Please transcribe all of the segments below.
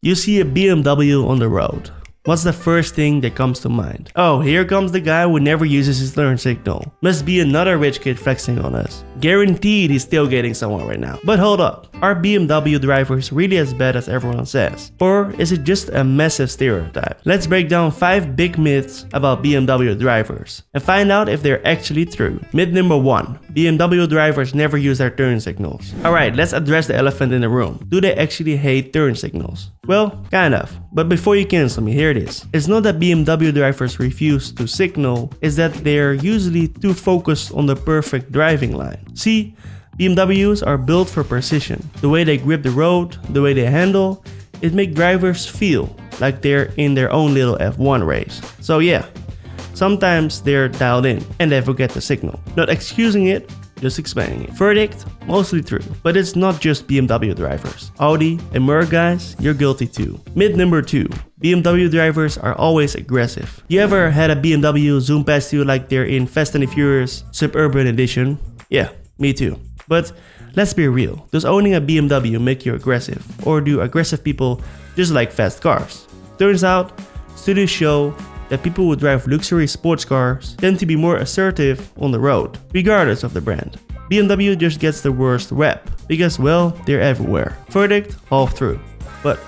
You see a BMW on the road. What's the first thing that comes to mind? Oh, here comes the guy who never uses his turn signal. Must be another rich kid flexing on us. Guaranteed he's still getting somewhere right now. But hold up, are BMW drivers really as bad as everyone says? Or is it just a massive stereotype? Let's break down 5 big myths about BMW drivers and find out if they're actually true. Myth number 1. BMW drivers never use their turn signals. Alright, let's address the elephant in the room. Do they actually hate turn signals? Well, kind of. But before you cancel me, here it is. It's not that BMW drivers refuse to signal, it's that they're usually too focused on the perfect driving line. See, BMWs are built for precision. The way they grip the road, the way they handle, it makes drivers feel like they're in their own little F1 race. So yeah, sometimes they're dialed in and they forget the signal. Not excusing it, just explaining it. Verdict, mostly true. But it's not just BMW drivers. Audi and Merc guys, you're guilty too. Myth number 2. BMW drivers are always aggressive. You ever had a BMW zoom past you like they're in Fast and the Furious Suburban Edition? Yeah, me too. But let's be real, does owning a BMW make you aggressive? Or do aggressive people just like fast cars? Turns out, studies show that people who drive luxury sports cars tend to be more assertive on the road, regardless of the brand. BMW just gets the worst rep, because well, they're everywhere. Verdict, half true. But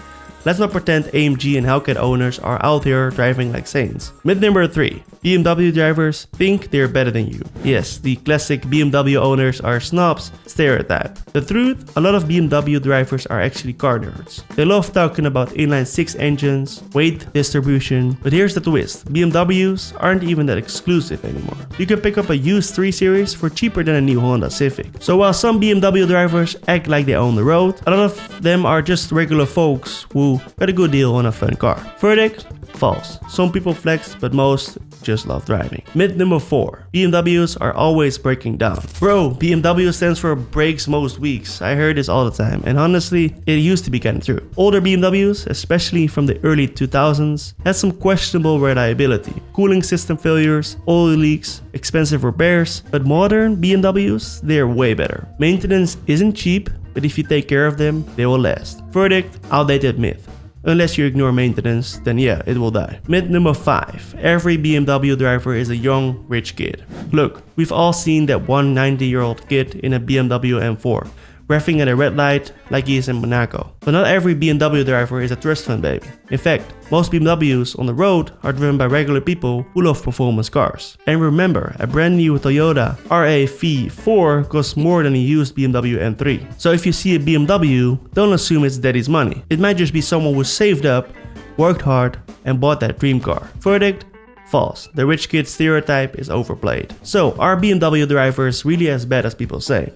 let's not pretend AMG and Hellcat owners are out here driving like saints. Myth number 3. BMW drivers think they're better than you. Yes, the classic BMW owners are snobs stereotype. The truth, a lot of BMW drivers are actually car nerds. They love talking about inline 6 engines, weight distribution, but here's the twist. BMWs aren't even that exclusive anymore. You can pick up a used 3 Series for cheaper than a new Honda Civic. So while some BMW drivers act like they own the road, a lot of them are just regular folks who got a good deal on a fun car. Verdict? False. Some people flex, but most just love driving. Myth number 4. BMWs are always breaking down. Bro, BMW stands for brakes most weeks. I heard this all the time, and honestly, it used to be kinda true. Older BMWs, especially from the early 2000s, had some questionable reliability. Cooling system failures, oil leaks, expensive repairs, but modern BMWs, they're way better. Maintenance isn't cheap, but if you take care of them, they will last. Verdict, outdated myth. Unless you ignore maintenance, then yeah, it will die. Myth number 5. Every BMW driver is a young, rich kid. Look, we've all seen that one 90-year-old kid in a BMW M4, revving at a red light like he is in Monaco. But not every BMW driver is a trust fund baby. In fact, most BMWs on the road are driven by regular people who love performance cars. And remember, a brand new Toyota RAV4 costs more than a used BMW M3. So if you see a BMW, don't assume it's daddy's money. It might just be someone who saved up, worked hard, and bought that dream car. Verdict? False. The rich kid stereotype is overplayed. So, are BMW drivers really as bad as people say?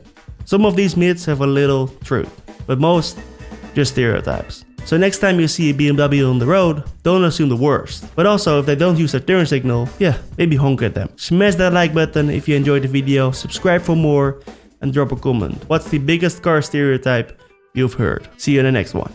Some of these myths have a little truth, but most just stereotypes. So next time you see a BMW on the road, don't assume the worst. But also, if they don't use their turn signal, yeah, maybe honk at them. Smash that like button if you enjoyed the video, subscribe for more, and drop a comment. What's the biggest car stereotype you've heard? See you in the next one.